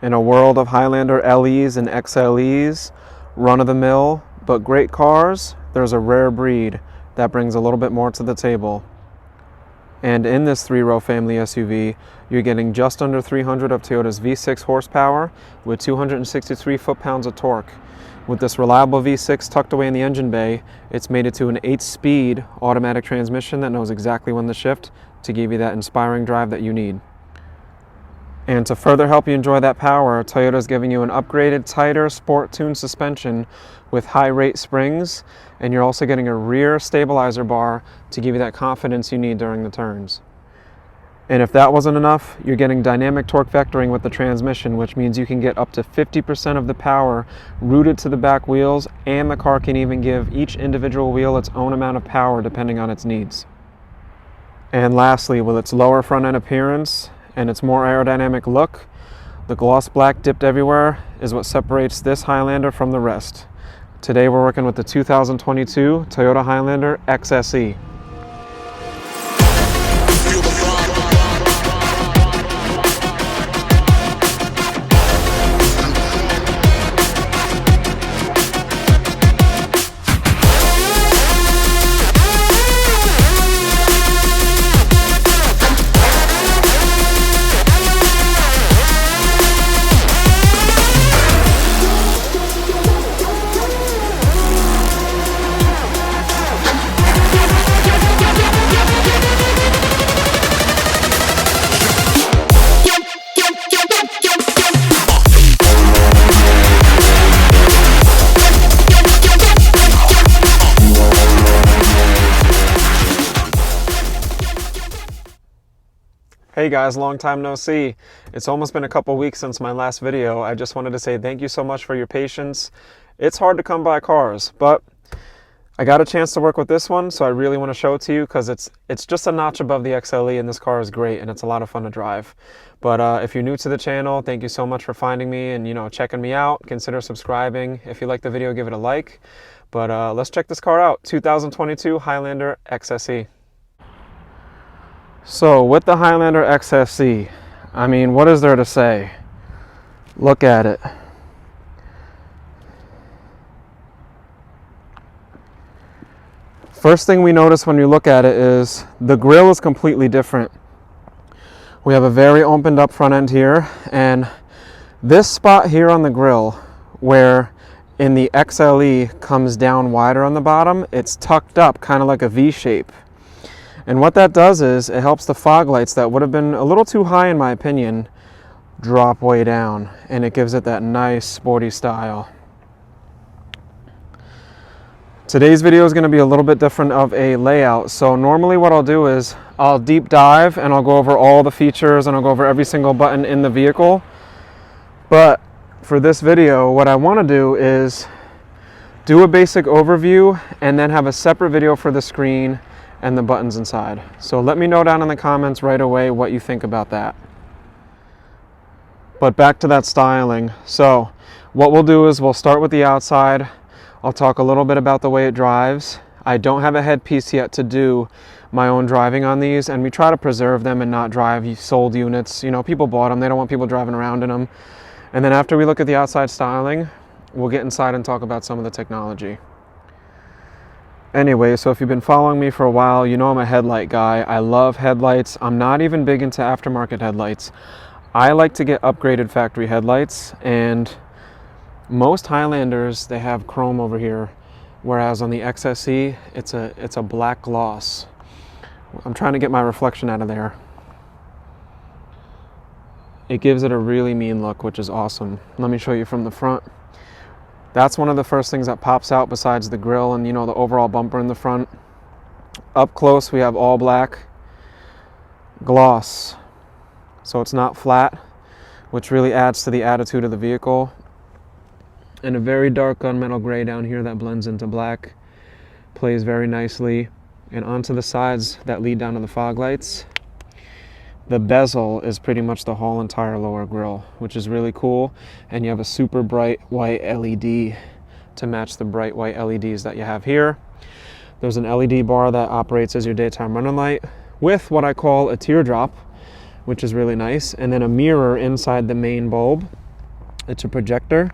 In a world of Highlander LEs and XLEs, run-of-the-mill, but great cars, there's a rare breed that brings a little bit more to the table. And in this three-row family SUV, you're getting just under 300 of Toyota's V6 horsepower with 263 foot-pounds of torque. With this reliable V6 tucked away in the engine bay, it's made it to an 8-speed automatic transmission that knows exactly when to shift to give you that inspiring drive that you need. And to further help you enjoy that power, Toyota's giving you an upgraded, tighter, sport-tuned suspension with high-rate springs, and you're also getting a rear stabilizer bar to give you that confidence you need during the turns. And if that wasn't enough, you're getting dynamic torque vectoring with the transmission, which means you can get up to 50% of the power routed to the back wheels, and the car can even give each individual wheel its own amount of power depending on its needs. And lastly, with its lower front-end appearance and its more aerodynamic look, the gloss black dipped everywhere is what separates this Highlander from the rest. Today we're working with the 2022 Toyota Highlander XSE. Hey guys, long time no see. It's almost been a couple weeks since my last video. I just wanted to say thank you so much for your patience. It's hard to come by cars, but I got a chance to work with this one, so I really want to show it to you because it's just a notch above the XLE, and this car is great and it's a lot of fun to drive. But if you're new to the channel, thank you so much for finding me and checking me out. Consider subscribing. If you like the video, give it a like. But let's check this car out. 2022 Highlander XSE. So with the Highlander XSE, I mean, what is there to say? Look at it. First thing we notice when you look at it is the grille is completely different. We have a very opened up front end here, and this spot here on the grille, where in the XLE comes down wider on the bottom, it's tucked up kind of like a V shape. And what that does is it helps the fog lights that would have been a little too high in my opinion drop way down, and it gives it that nice sporty style. Today's video is going to be a little bit different of a layout. So normally what I'll do is I'll deep dive and I'll go over all the features and I'll go over every single button in the vehicle. But for this video, what I want to do is do a basic overview and then have a separate video for the screen and the buttons inside. So let me know down in the comments right away what you think about that. But back to that styling. So what we'll do is we'll start with the outside. I'll talk a little bit about the way it drives. I don't have a headpiece yet to do my own driving on these, and we try to preserve them and not drive sold units. People bought them, they don't want people driving around in them. And then after we look at the outside styling, we'll get inside and talk about some of the technology. Anyway, so if you've been following me for a while, you know I'm a headlight guy. I love headlights. I'm not even big into aftermarket headlights. I like to get upgraded factory headlights, and most Highlanders, they have chrome over here, whereas on the XSE, it's a black gloss. I'm trying to get my reflection out of there. It gives it a really mean look, which is awesome. Let me show you from the front. That's one of the first things that pops out besides the grille and the overall bumper in the front. Up close we have all black gloss, so it's not flat, which really adds to the attitude of the vehicle. And a very dark gunmetal gray down here that blends into black, plays very nicely. And onto the sides that lead down to the fog lights, the bezel is pretty much the whole entire lower grille, which is really cool. And you have a super bright white LED to match the bright white LEDs that you have here. There's an LED bar that operates as your daytime running light with what I call a teardrop, which is really nice. And then a mirror inside the main bulb It's a projector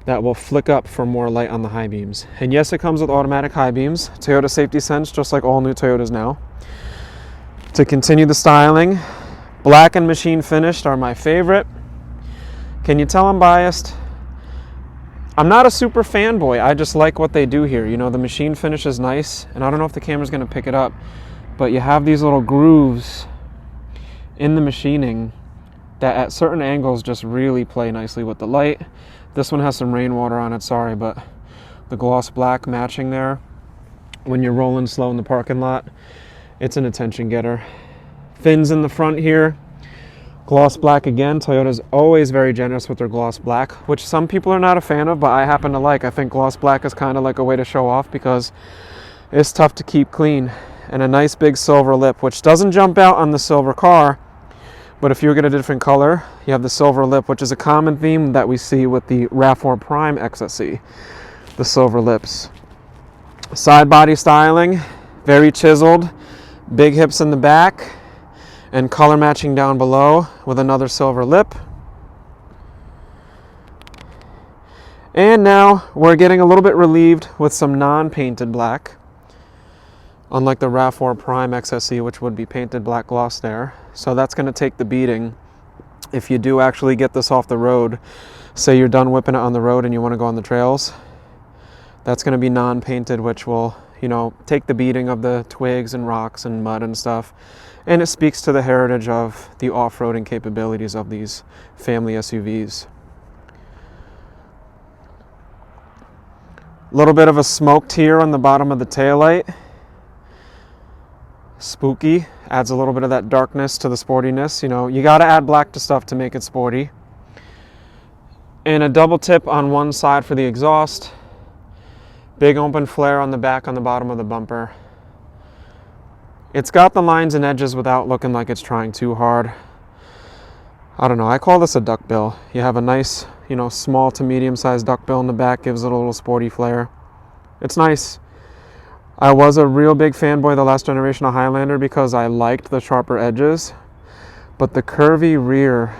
that will flick up for more light on the high beams. And yes, it comes with automatic high beams. Toyota Safety Sense, just like all new Toyotas now. To continue the styling, black and machine finished are my favorite. Can you tell I'm biased? I'm not a super fanboy. I just like what they do here. You know, the machine finish is nice, and I don't know if the camera's going to pick it up, but you have these little grooves in the machining that at certain angles just really play nicely with the light. This one has some rainwater on it, sorry, but the gloss black matching there when you're rolling slow in the parking lot, it's an attention getter. Fins in the front here, gloss black again. Toyota's always very generous with their gloss black, which some people are not a fan of, but I happen to like. I think gloss black is kind of like a way to show off because it's tough to keep clean. And a nice big silver lip, which doesn't jump out on the silver car, but if you get a different color, you have the silver lip, which is a common theme that we see with the RAV4 Prime XSE, the silver lips. Side body styling, very chiseled, big hips in the back, and color matching down below with another silver lip. And now we're getting a little bit relieved with some non-painted black, unlike the RAV4 Prime XSE, which would be painted black gloss there. So that's going to take the beating. If you do actually get this off the road, say you're done whipping it on the road and you want to go on the trails, that's going to be non-painted, which will, you know, take the beating of the twigs and rocks and mud and stuff. And it speaks to the heritage of the off-roading capabilities of these family SUVs. A little bit of a smoked here on the bottom of the taillight. Spooky, adds a little bit of that darkness to the sportiness. You know, you got to add black to stuff to make it sporty. And a double tip on one side for the exhaust. Big open flare on the back on the bottom of the bumper. It's got the lines and edges without looking like it's trying too hard. I don't know, I call this a duckbill. You have a nice, you know, small to medium sized duckbill in the back, gives it a little sporty flair. It's nice. I was a real big fanboy of the last generation of Highlander because I liked the sharper edges, but the curvy rear,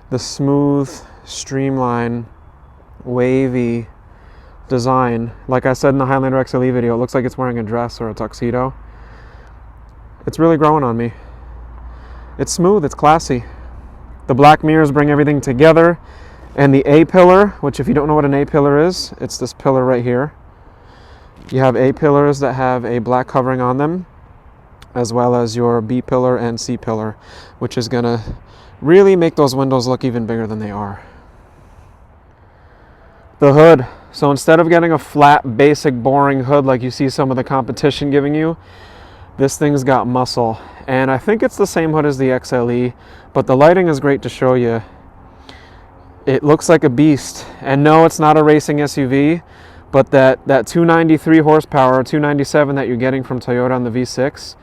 the smooth, streamline, wavy design, like I said in the Highlander XSE video, it looks like it's wearing a dress or a tuxedo. It's really growing on me. It's smooth, it's classy. The black mirrors bring everything together, and the A-pillar, which if you don't know what an A-pillar is, it's this pillar right here. You have A-pillars that have a black covering on them, as well as your B-pillar and C-pillar, which is going to really make those windows look even bigger than they are. The hood. So instead of getting a flat, basic, boring hood like you see some of the competition giving you, this thing's got muscle. And I think it's the same hood as the XLE, but the lighting is great to show you. It looks like a beast. And no, it's not a racing SUV. But that 293 horsepower, 297 that you're getting from Toyota on the V6,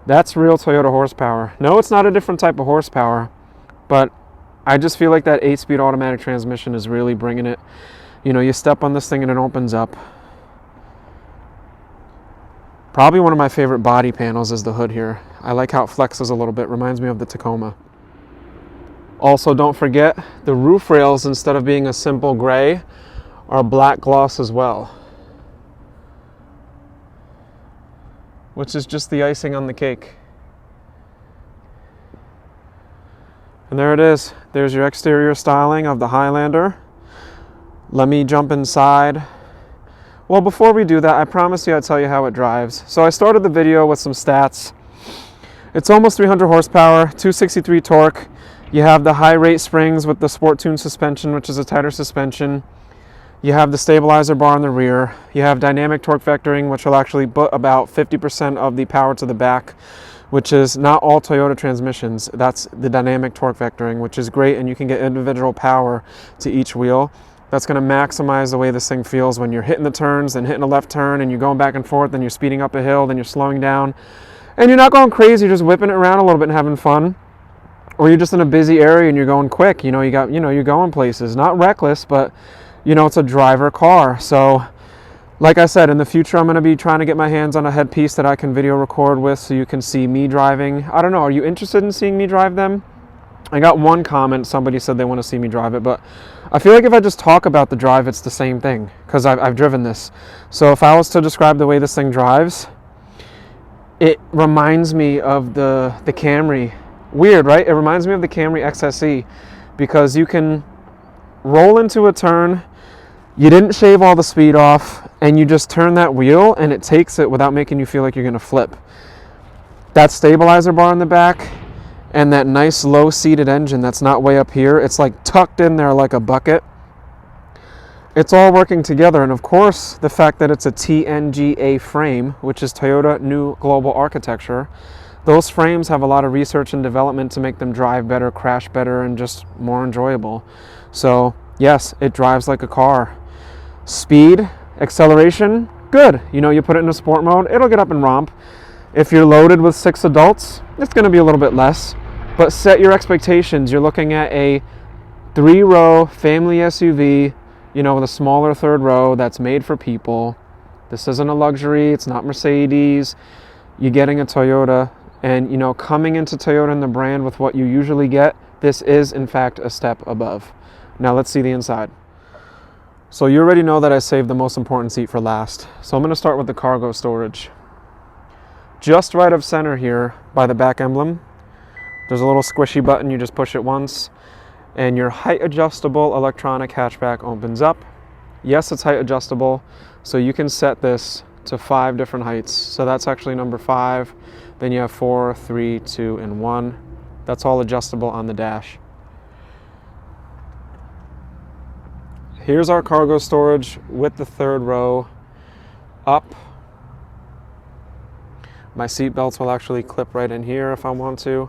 that's real Toyota horsepower. No, it's not a different type of horsepower, but I just feel like that 8-speed automatic transmission is really bringing it. You know, you step on this thing and it opens up. Probably one of my favorite body panels is the hood here. I like how it flexes a little bit, reminds me of the Tacoma. Also, don't forget, the roof rails, instead of being a simple gray, are black gloss as well, which is just the icing on the cake. And there it is. There's your exterior styling of the Highlander. Let me jump inside. Well, before we do that, I promised you I'd tell you how it drives. So I started the video with some stats. It's almost 300 horsepower, 263 torque. You have the high rate springs with the Sport Tune suspension, which is a tighter suspension. You have the stabilizer bar in the rear. You have dynamic torque vectoring, which will actually put about 50% of the power to the back, which is not all Toyota transmissions. That's the dynamic torque vectoring, which is great, and you can get individual power to each wheel. That's going to maximize the way this thing feels when you're hitting the turns and hitting a left turn and you're going back and forth and you're speeding up a hill, then you're slowing down. And you're not going crazy, you're just whipping it around a little bit and having fun. Or you're just in a busy area and you're going quick. You know, you're going places. Not reckless, but you know, it's a driver car. So like I said, in the future, I'm going to be trying to get my hands on a headpiece that I can video record with so you can see me driving. I don't know, are you interested in seeing me drive them? I got one comment, somebody said they want to see me drive it, but I feel like if I just talk about the drive, it's the same thing, because I've driven this. So if I was to describe the way this thing drives, it reminds me of the Camry. Weird, right? It reminds me of the Camry XSE, because you can roll into a turn, you didn't shave all the speed off, and you just turn that wheel and it takes it without making you feel like you're going to flip. That stabilizer bar in the back and that nice low seated engine that's not way up here, it's like tucked in there like a bucket. It's all working together, and of course the fact that it's a TNGA frame, which is Toyota New Global Architecture, those frames have a lot of research and development to make them drive better, crash better, and just more enjoyable. So yes, it drives like a car. Speed, acceleration, good. You know, you put it in a sport mode, it'll get up and romp. If you're loaded with 6 adults, it's going to be a little bit less, but set your expectations. You're looking at a 3-row family SUV, you know, with a smaller third row that's made for people. This isn't a luxury, it's not Mercedes. You're getting a Toyota, and you know, coming into Toyota and the brand with what you usually get, this is in fact a step above. Now let's see the inside. So you already know that I saved the most important seat for last. So I'm going to start with the cargo storage. Just right of center here by the back emblem, there's a little squishy button. You just push it once and your height adjustable electronic hatchback opens up. Yes, it's height adjustable, so you can set this to 5 different heights. So that's actually number 5. Then you have 4, 3, 2, and 1. That's all adjustable on the dash. Here's our cargo storage with the 3rd row up. My seat belts will actually clip right in here if I want to.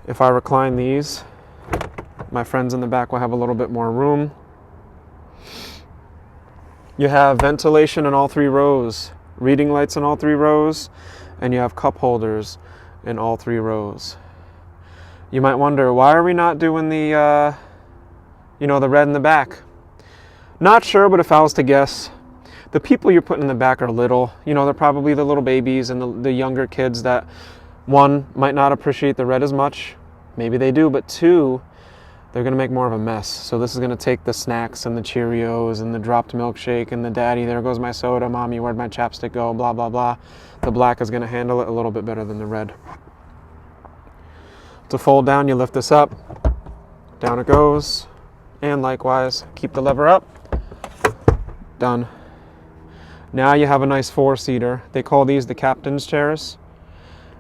If I recline these, my friends in the back will have a little bit more room. You have ventilation in all 3 rows, reading lights in all 3 rows, and you have cup holders in all 3 rows. You might wonder, why are we not doing the you know, the red in the back? Not sure, but if I was to guess, the people you're putting in the back are little. You know, they're probably the little babies and the younger kids that, 1, might not appreciate the red as much. Maybe they do, but 2, they're going to make more of a mess. So this is going to take the snacks and the Cheerios and the dropped milkshake and the daddy, there goes my soda, mommy, where'd my chapstick go, blah, blah, blah. The black is going to handle it a little bit better than the red. To fold down, you lift this up, down it goes. And likewise, keep the lever up, done. Now you have a nice 4-seater. They call these the captain's chairs.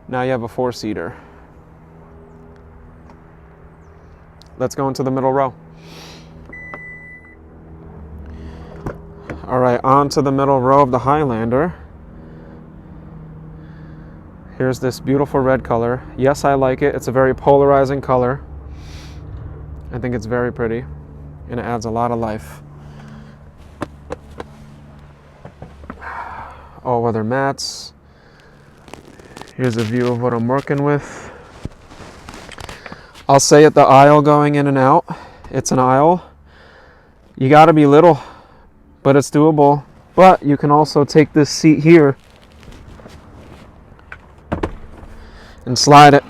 Now you have a 4-seater. Let's go into the middle row. All right, on to the middle row of the Highlander. Here's this beautiful red color. Yes, I like it. It's a very polarizing color. I think it's very pretty, and it adds a lot of life. All-weather mats. Here's a view of what I'm working with. I'll say it, the aisle going in and out, it's an aisle. You gotta be little, but it's doable. But you can also take this seat here and slide it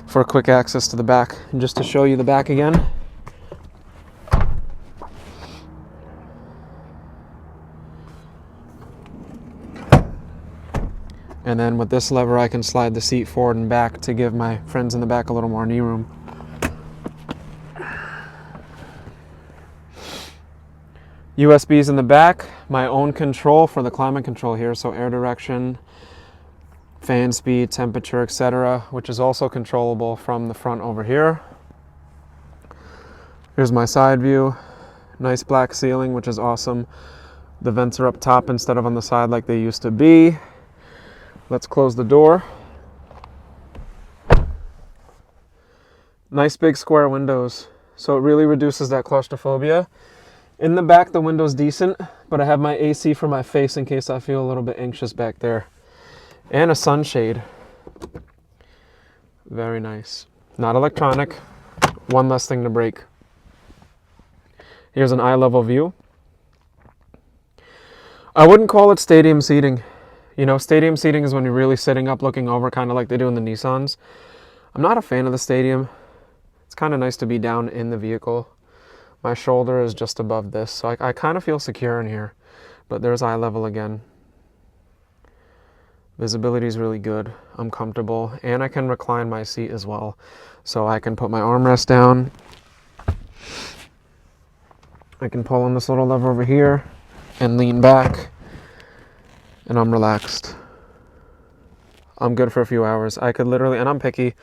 for quick access to the back. And just to show you the back again, and then with this lever I can slide the seat forward and back to give my friends in the back a little more knee room. USBs in the back, my own control for the climate control here, so air direction, fan speed, temperature, etc., which is also controllable from the front over here. Here's my side view, nice black ceiling, which is awesome. The vents are up top instead of on the side like they used to be. Let's close the door. Nice big square windows, so it really reduces that claustrophobia. In the back, the window's decent, but I have my AC for my face in case I feel a little bit anxious back there. And a sunshade. Very nice. Not electronic. One less thing to break. Here's an eye level view. I wouldn't call it stadium seating. You know, stadium seating is when you're really sitting up looking over, kind of like they do in the Nissans. I'm not a fan of the Stadium. It's kind of nice to be down in the vehicle. My shoulder is just above this, so I kind of feel secure in here. But there's eye level again. Visibility is really good. I'm comfortable, and I can recline my seat as well. So I can put my armrest down. I can pull on this little lever over here and lean back, and I'm relaxed. I'm good for a few hours. I could literally, and I'm picky,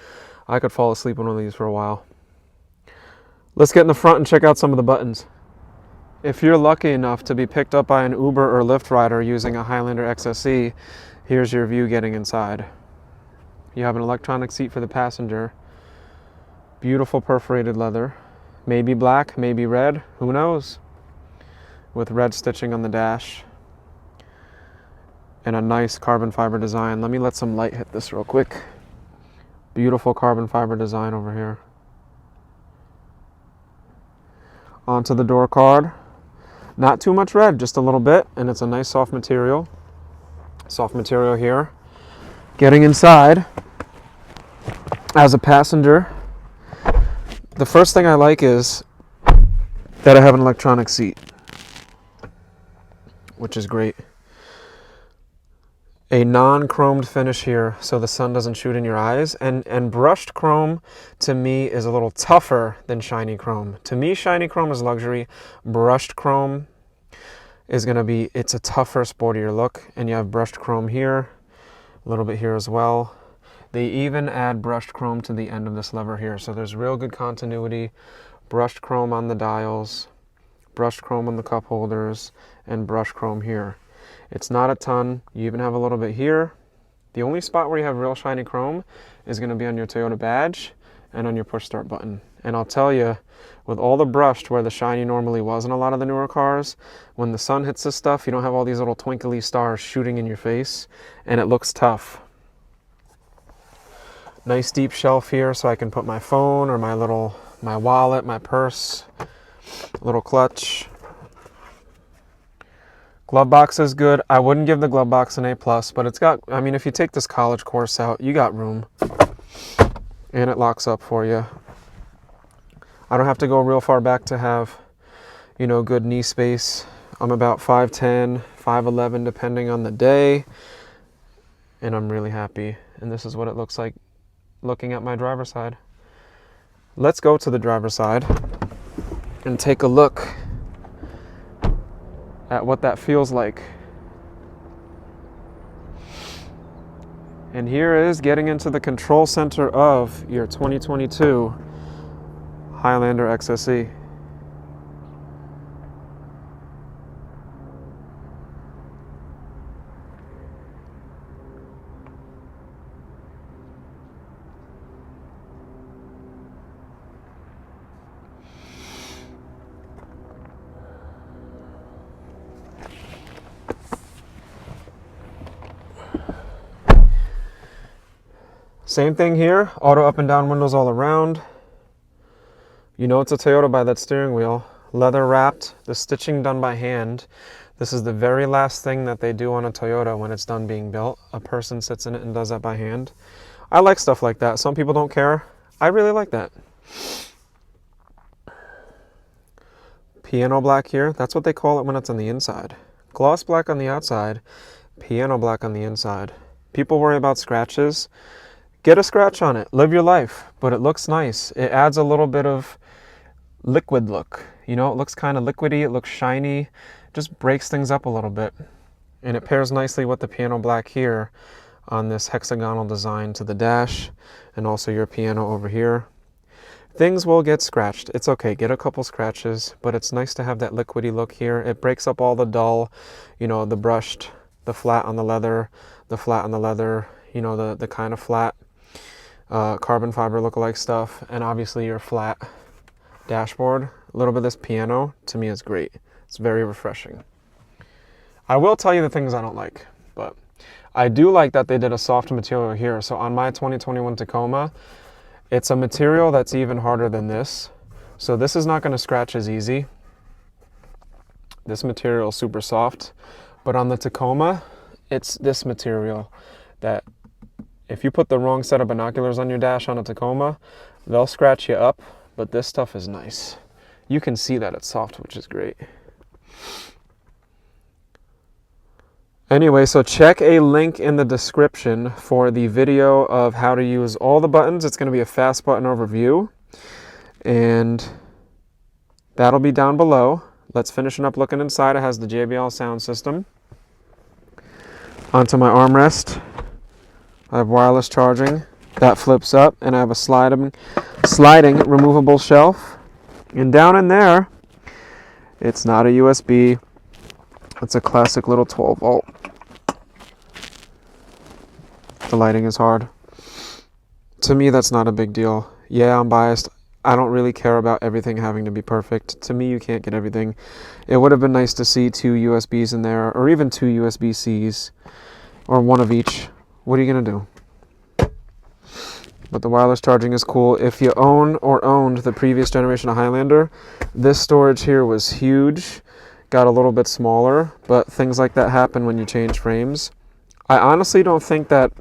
I could fall asleep on one of these for a while. Let's get in the front and check out some of the buttons. If you're lucky enough to be picked up by an Uber or Lyft rider using a Highlander XSE, here's your view getting inside. You have an electronic seat for the passenger. Beautiful perforated leather. Maybe black, maybe red, who knows? With red stitching on the dash. And a nice carbon fiber design. Let me let some light hit this real quick. Beautiful carbon fiber design over here. Onto the door card. Not too much red, just a little bit, and it's a nice soft material. Soft material here. Getting inside, as a passenger, the first thing I like is that I have an electronic seat, which is great. A non-chromed finish here so the sun doesn't shoot in your eyes. And brushed chrome to me is a little tougher than shiny chrome. To me, shiny chrome is luxury. Brushed chrome is going to be, it's a tougher, sportier look. And you have brushed chrome here, a little bit here as well. They even add brushed chrome to the end of this lever here. So there's real good continuity. Brushed chrome on the dials, brushed chrome on the cup holders, and brushed chrome here. It's not a ton. You even have a little bit here. The only spot where you have real shiny chrome is going to be on your Toyota badge and on your push start button. And I'll tell you, with all the brushed where the shiny normally was in a lot of the newer cars, when the sun hits this stuff, you don't have all these little twinkly stars shooting in your face, and it looks tough. Nice deep shelf here so I can put my phone or my wallet, my purse, little clutch. Glove box is good. I wouldn't give the glove box an A+, but it's got, I mean, if you take this college course out, you got room. And it locks up for you. I don't have to go real far back to have, you know, good knee space. I'm about 5'10", 5'11", depending on the day. And I'm really happy. And this is what it looks like looking at my driver's side. Let's go to the driver's side and take a look at what that feels like. And here is getting into the control center of your 2022 Highlander XSE. Same thing here, auto up and down windows all around. You know it's a Toyota by that steering wheel. Leather wrapped, the stitching done by hand. This is the very last thing that they do on a Toyota when it's done being built. A person sits in it and does that by hand. I like stuff like that. Some people don't care. I really like that. Piano black here, that's what they call it when it's on the inside. Gloss black on the outside, piano black on the inside. People worry about scratches. Get a scratch on it, live your life, but it looks nice. It adds a little bit of liquid look. You know, it looks kind of liquidy, it looks shiny, just breaks things up a little bit. And it pairs nicely with the piano black here on this hexagonal design to the dash, and also your piano over here. Things will get scratched. It's okay, get a couple scratches, but it's nice to have that liquidy look here. It breaks up all the dull, you know, the brushed, the flat on the leather, the flat on the leather, you know, the kind of flat carbon fiber lookalike stuff, and obviously your flat dashboard. A little bit of this piano, to me, is great. It's very refreshing. I will tell you the things I don't like, but I do like that they did a soft material here. So on my 2021 Tacoma, it's a material that's even harder than this. So this is not going to scratch as easy. This material is super soft, but on the Tacoma, it's this material that If you put the wrong set of binoculars on your dash on a Tacoma, they'll scratch you up, but this stuff is nice. You can see that it's soft, which is great. Anyway, so check a link in the description for the video of how to use all the buttons. It's going to be a fast button overview, and that'll be down below. Let's finish up looking inside. It has the JBL sound system. Onto my armrest, I have wireless charging. That flips up, and I have a sliding removable shelf. And down in there, it's not a USB. It's a classic little 12 volt. The lighting is hard. To me, that's not a big deal. Yeah, I'm biased. I don't really care about everything having to be perfect. To me, you can't get everything. It would have been nice to see 2 USBs in there, or even 2 USB-Cs, or one of each. What are you going to do? But the wireless charging is cool. If you own or owned the previous generation of Highlander, this storage here was huge. Got a little bit smaller, but things like that happen when you change frames. I honestly don't think that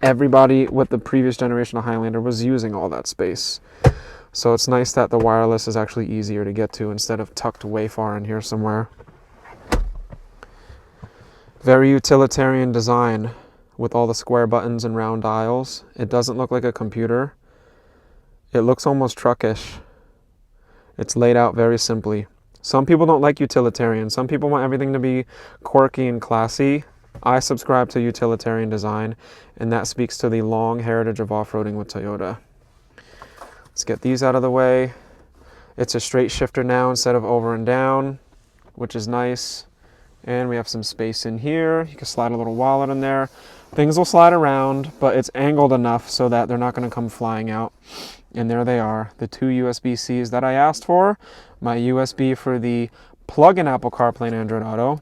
everybody with the previous generation of Highlander was using all that space. So it's nice that the wireless is actually easier to get to instead of tucked way far in here somewhere. Very utilitarian design with all the square buttons and round dials. It doesn't look like a computer. It looks almost truckish. It's laid out very simply. Some people don't like utilitarian. Some people want everything to be quirky and classy. I subscribe to utilitarian design, and that speaks to the long heritage of off-roading with Toyota. Let's get these out of the way. It's a straight shifter now instead of over and down, which is nice. And we have some space in here. You can slide a little wallet in there. Things will slide around, but it's angled enough so that they're not going to come flying out. And there they are, the 2 USB-Cs that I asked for. My USB for the plug-in Apple CarPlay and Android Auto,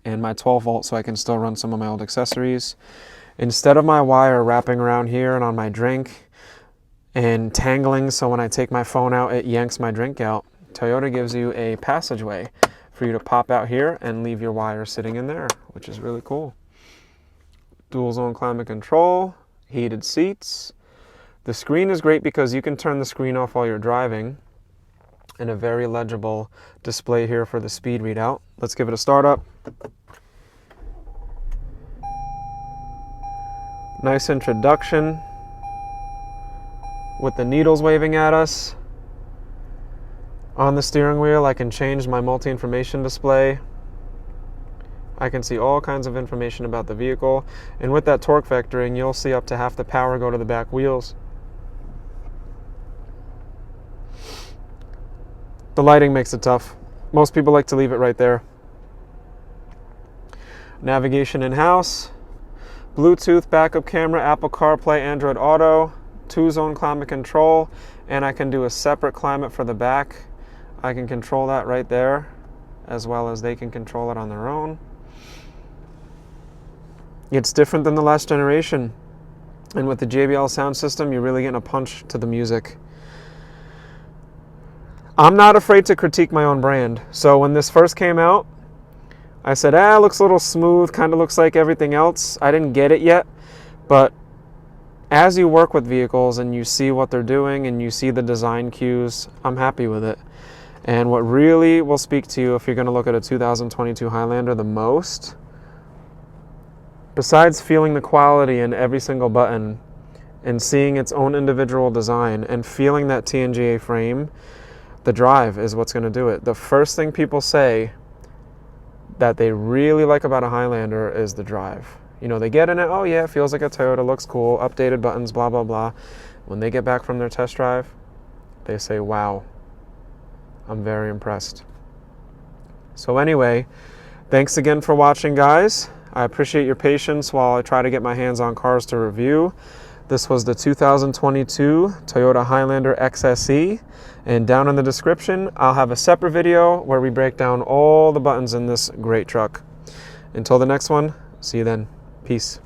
and my 12 volt so I can still run some of my old accessories. Instead of my wire wrapping around here and on my drink and tangling so when I take my phone out it yanks my drink out, Toyota gives you a passageway for you to pop out here and leave your wire sitting in there, which is really cool. Dual zone climate control, heated seats. The screen is great because you can turn the screen off while you're driving, and a very legible display here for the speed readout. Let's give it a start up. Nice introduction with the needles waving at us. On the steering wheel, I can change my multi-information display. I can see all kinds of information about the vehicle. And with that torque vectoring, you'll see up to half the power go to the back wheels. The lighting makes it tough. Most people like to leave it right there. Navigation in-house, Bluetooth, backup camera, Apple CarPlay, Android Auto, 2-zone climate control, and I can do a separate climate for the back. I can control that right there, as well as they can control it on their own. It's different than the last generation, and with the JBL sound system, you're really getting a punch to the music. I'm not afraid to critique my own brand. So when this first came out, I said, it looks a little smooth, kind of looks like everything else. I didn't get it yet, but as you work with vehicles and you see what they're doing and you see the design cues, I'm happy with it. And what really will speak to you if you're going to look at a 2022 Highlander the most, besides feeling the quality in every single button and seeing its own individual design and feeling that TNGA frame, the drive is what's going to do it. The first thing people say that they really like about a Highlander is the drive. You know, they get in it, oh yeah, it feels like a Toyota, looks cool, updated buttons, blah, blah, blah. When they get back from their test drive, they say, wow, I'm very impressed. So anyway, thanks again for watching, guys. I appreciate your patience while I try to get my hands on cars to review. This was the 2022 Toyota Highlander XSE, and down in the description, I'll have a separate video where we break down all the buttons in this great truck. Until the next one, see you then. Peace.